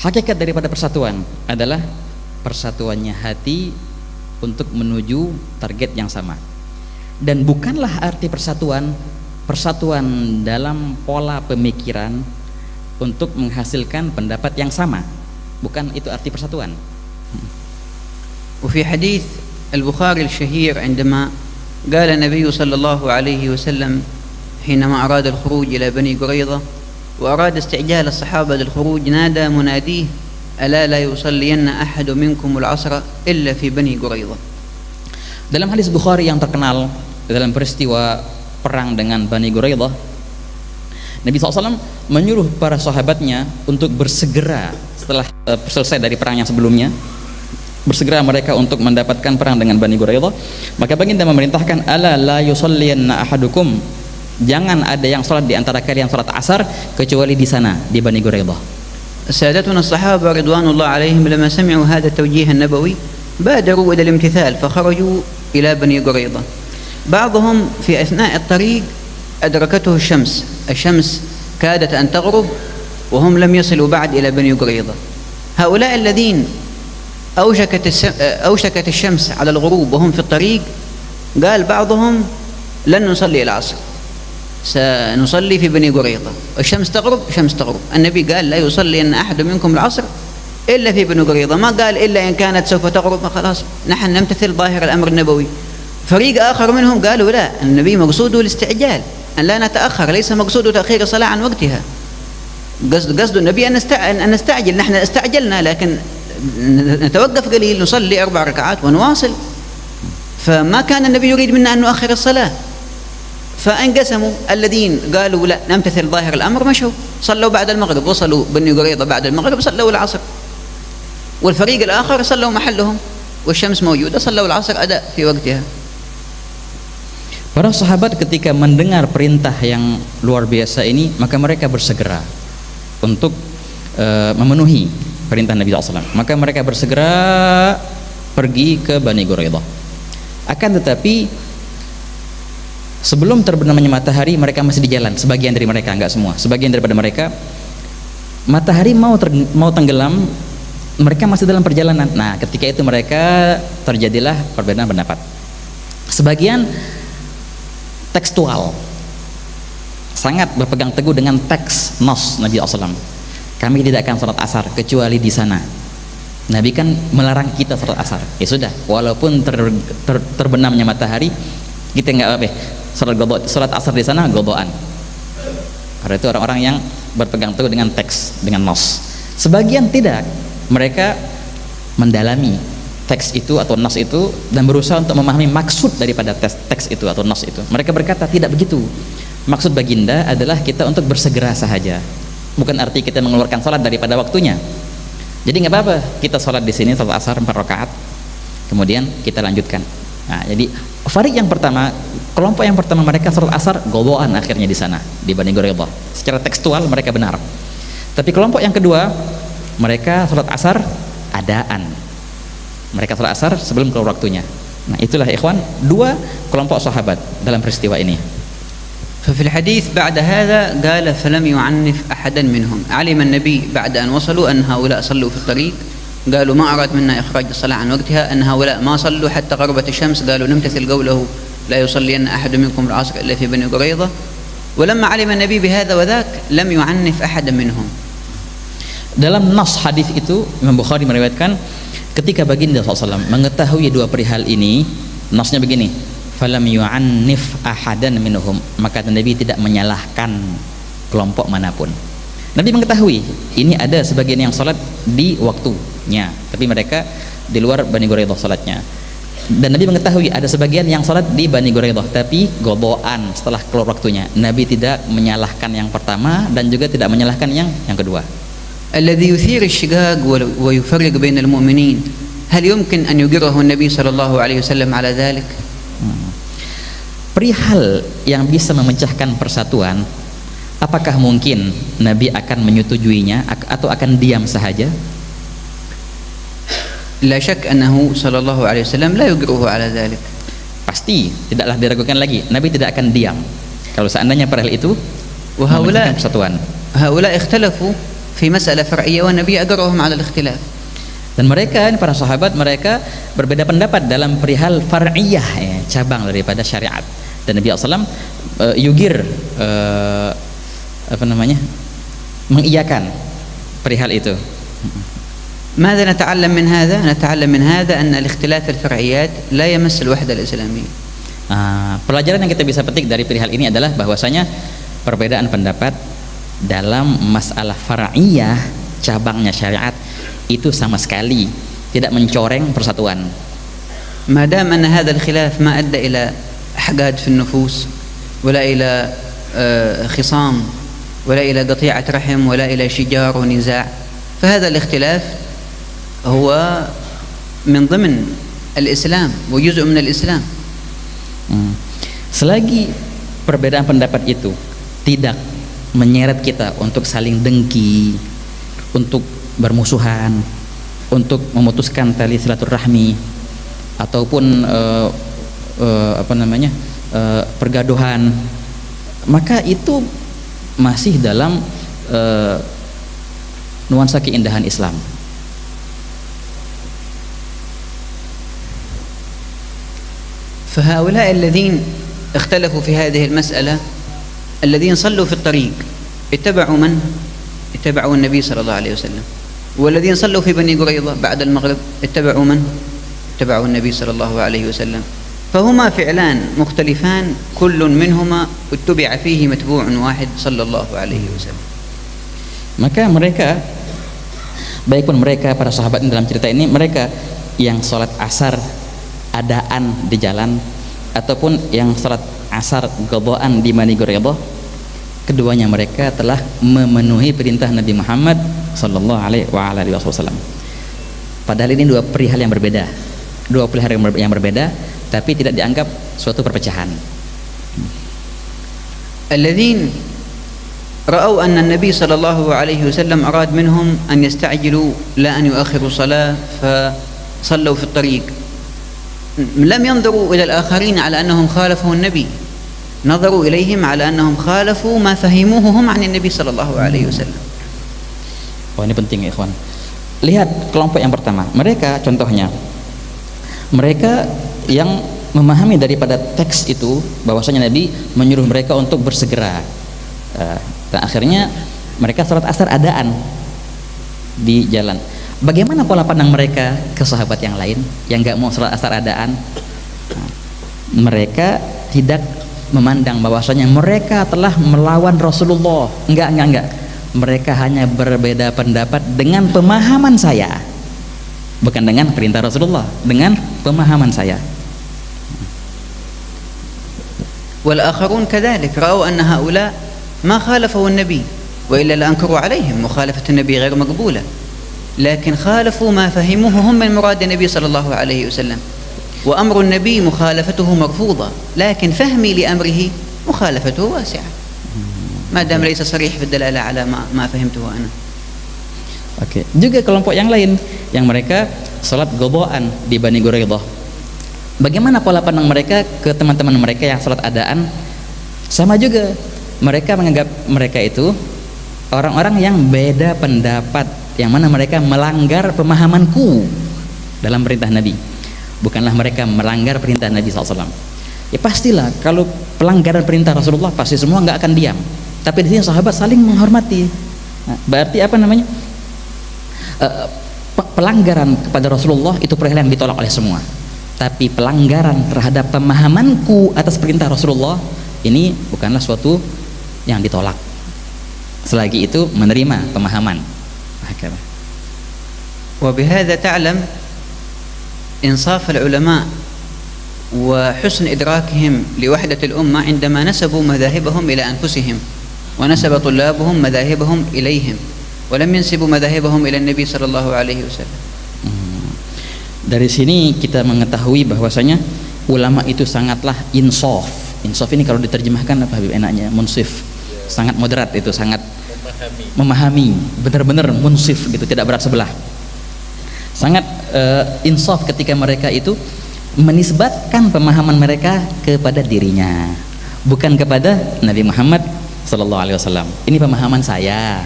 Hakikat daripada persatuan adalah persatuannya hati untuk menuju target yang sama. Dan bukanlah arti persatuan dalam pola pemikiran untuk menghasilkan pendapat yang sama. Bukan itu arti persatuan. وفي حديث البخاري الشهير عندما قال النبي صلى الله عليه وسلم حينما أراد الخروج إلى بني قريظة وأراد استعجال الصحابة للخروج نادى مناديه ألا لا يصلين أحد منكم العصر إلا في بني قريظة. Dalam hadis Bukhari yang terkenal dalam peristiwa perang dengan Bani Quraidah, Nabi SAW menyuruh para sahabatnya untuk bersegera setelah selesai dari perang yang sebelumnya, bersegera mereka untuk mendapatkan perang dengan Bani Quraidah. Maka baginda memerintahkan, ala la yusalliyanna ahadukum, jangan ada yang salat di antara kalian salat asar kecuali di sana di Bani Quraidah. سادتنا الصحابة رضوان الله عليهم لما سمعوا هذا التوجيه النبوي بادروا إلى الامتثال فخرجوا إلى بني قريظة. بعضهم في أثناء الطريق أدركته الشمس كادت أن تغرب وهم لم يصلوا بعد إلى بني قريظة. هؤلاء الذين أوشكت الشمس على الغروب وهم في الطريق قال بعضهم لن نصلي العصر سنصلي في بني قريظة. الشمس تغرب النبي قال لا يصلي أن أحد منكم العصر إلا في بني قريظة، ما قال إلا إن كانت سوف تغرب. خلاص نحن نمتثل ظاهر الأمر النبوي. فريق آخر منهم قالوا لا، النبي مقصوده الاستعجال أن لا نتأخر، ليس مقصوده تأخير الصلاة عن وقتها. قصد النبي أن نستعجل، نحن استعجلنا لكن نتوقف قليل نصلي 4 ركعات ونواصل. فما كان النبي يريد منا أن نؤخر الصلاة. فانقسموا، الذين قالوا لا نمتثل ظاهر الأمر مشوا صلوا بعد المغرب، وصلوا بني قريظة بعد المغرب صلوا العصر. والفريق الآخر صلوا محلهم والشمس موجودة صلوا العصر أداء في وقتها. Para sahabat ketika mendengar perintah yang luar biasa ini, maka mereka bersegera untuk memenuhi perintah Nabi SAW. Maka mereka bersegera pergi ke Bani Quraidah. Akan tetapi sebelum terbenamnya matahari, mereka masih di jalan. Sebagian dari mereka, enggak semua. Sebagian daripada mereka, matahari mau tenggelam, mereka masih dalam perjalanan. Nah, ketika itu mereka terjadilah perbedaan pendapat. Sebagian tekstual, sangat berpegang teguh dengan teks nas Nabi SAW. Kami tidak akan salat asar kecuali di sana. Nabi kan melarang kita salat asar. Ya sudah, walaupun terbenamnya matahari, kita nggak apa-apa. Salat asar di sana godoan. Karena itu orang-orang yang berpegang teguh dengan teks, dengan nas. Sebagian tidak, mereka mendalami teks itu atau nas itu dan berusaha untuk memahami maksud daripada teks itu atau nas itu. Mereka berkata tidak begitu. Maksud baginda adalah kita untuk bersegera sahaja. Bukan arti kita mengeluarkan salat daripada waktunya. Jadi nggak apa-apa kita salat di sini salat asar 4 rakaat. Kemudian kita lanjutkan. Nah, jadi farik yang pertama, kelompok yang pertama mereka salat asar godoan akhirnya di sana di Bani Quraidah. Secara tekstual mereka benar. Tapi kelompok yang kedua mereka salat asar adaan. Mereka salat asar sebelum keluar waktunya. Nah, itulah ikhwan, 2 kelompok sahabat dalam peristiwa ini. ففي الحديث بعد هذا قال فلم يعنف أحدا منهم. علم النبي بعد أن وصلوا أن هؤلاء صلوا في الطريق، قالوا ما أراد منا إخراج الصلاة عن وقتها، أن هؤلاء ما صلوا حتى غربت الشمس، قالوا نمتثل قوله لا يصلين أحد منكم العصر إلا في بني قريظة. ولما علم النبي بهذا وذاك لم يعنف أحدا منهم. Dalam nas hadis itu Imam Bukhari meriwayatkan ketika baginda SAW mengetahui 2 perihal ini, nasnya begini, falam yu'annif ahadan minhum, maka Nabi tidak menyalahkan kelompok manapun. Nabi mengetahui ini ada sebagian yang salat di waktunya, tapi mereka di luar Bani Quraidah salatnya. Dan Nabi mengetahui ada sebagian yang salat di Bani Quraidah tapi godoan setelah keluar waktunya. Nabi tidak menyalahkan yang pertama dan juga tidak menyalahkan yang kedua. الذي يثير الشقاق ويفرق بين المؤمنين هل يمكن أن يقره النبي صلى الله عليه وسلم على ذلك؟ Perihal yang bisa memecahkan persatuan, apakah mungkin Nabi akan menyetujuinya atau akan diam sahaja? لا شك أنه صلى الله عليه وسلم لا يقره على ذلك. Pasti tidaklah diragukan lagi, Nabi tidak akan diam kalau seandainya perihal itu وهؤلاء persatuan. هؤلاء اختلفوا في مسألة فرعية والنبي أقرهم على الاختلاف. Dan mereka, para sahabat, mereka berbeda pendapat dalam perihal far'iyah, ya, cabang daripada syariat. Dan Nabi SAW yugir mengiyakan perihal itu. ماذا نتعلم من هذا؟ نتعلم من هذا أن الاختلاف الفرعيات لا يمس الوحدة الإسلامية. Pelajaran yang kita bisa petik dari perihal ini adalah bahwasanya perbedaan pendapat dalam masalah far'iyah, cabangnya syariat, itu sama sekali tidak mencoreng persatuan. ما دام أن هذا الخلاف ما أدى إلى أحقاد في النفوس ولا إلى خصام ولا إلى قطيعة رحم ولا إلى شجار ونزاع، فهذا الاختلاف هو من ضمن الإسلام وجزء من الإسلام. Selagi perbedaan pendapat itu tidak menyeret kita untuk saling dengki, untuk bermusuhan, untuk memutuskan tali silaturahmi, ataupun pergaduhan, maka itu masih dalam nuansa keindahan Islam. فهؤلاء الذين اختلفوا في هذه المسألة الذين صلوا في الطريق اتبعوا من؟ اتبعوا النبي صلى الله عليه وسلم. والذين صلوا في بني قريظة بعد المغرب اتبعوا من؟ اتبعوا النبي صلى الله عليه وسلم. فهما فعلان مختلفان كل منهما اتبع فيه متبوع واحد صلى الله عليه وسلم. Maka mereka, baik pun mereka para sahabat dalam cerita ini, mereka yang sholat asar adaan di jalan ataupun yang sholat asar qadhaan di Bani Quraidah, keduanya mereka telah memenuhi perintah Nabi Muhammad sallallahu alaihi wasallam. Padahal ini dua perihal yang berbeda, yang berbeda, tapi tidak dianggap suatu perpecahan. الذين رأوا أن النبي صلى الله عليه وسلم أراد منهم أن يستعجلوا لا أن يؤخروا صلاة فصلوا في الطريق، لم ينظروا إلى الآخرين على أنهم خالفوا النبي، نظروا إليهم على أنهم خالفوا ما فهموه هم عن النبي صلى الله عليه وسلم. Wah, ini penting ya ikhwan. Lihat kelompok yang pertama, mereka contohnya, mereka yang memahami daripada teks itu bahwasanya Nabi menyuruh mereka untuk bersegera, dan akhirnya mereka salat asar adaan di jalan. Bagaimana pola pandang mereka ke sahabat yang lain yang nggak mau salat asar adaan? Mereka tidak memandang bahwasanya mereka telah melawan Rasulullah. Enggak. Mereka hanya berbeda pendapat dengan pemahaman saya, bukan dengan perintah Rasulullah, dengan pemahaman saya. والآخرون كذلك رأوا أن هؤلاء ما خالفوا النبي وإلا لأنكروا عليهم، مخالفة النبي غير مقبولة، لكن خالفوا ما فهموه هم من مراد النبي صلى الله عليه وسلم، وأمر النبي مخالفته مرفوضة، لكن فهمي لأمره مخالفته واسعة ما دام ليس صريح في الدلالة على ما فهمته أنا. Oke. Juga kelompok yang lain yang mereka salat qadhaan di Bani Quraidah. Bagaimana pola pandang mereka ke teman-teman mereka yang salat adaan? Sama juga, mereka menganggap mereka itu orang-orang yang beda pendapat, yang mana mereka melanggar pemahamanku dalam perintah Nabi. Bukanlah mereka melanggar perintah Nabi SAW. Ya pastilah kalau pelanggaran perintah Rasulullah pasti semua nggak akan diam. Tapi di sini sahabat saling menghormati. Nah, berarti apa namanya? Pelanggaran kepada Rasulullah itu perihal yang ditolak oleh semua. Tapi pelanggaran terhadap pemahamanku atas perintah Rasulullah ini bukanlah suatu yang ditolak. Selagi itu menerima pemahaman. وبهذا تعلم إنصاف العلماء وحسن إدراكهم لوحدة الأمة عندما نسبوا مذاهبهم إلى أنفسهم ونسب طلابهم مذاهبهم إليهم ولم ينسبوا مذاهبهم إلى النبي صلى الله عليه وسلم. Dari sini kita mengetahui bahwasanya ulama itu sangatlah insaf. Insaf ini kalau diterjemahkan apa Habib enaknya? Munsif. Sangat moderat itu, sangat memahami, benar-benar munsif gitu, tidak berat sebelah. Sangat insaf ketika mereka itu menisbatkan pemahaman mereka kepada dirinya, bukan kepada Nabi Muhammad sallallahu alaihi wasallam. Ini pemahaman saya.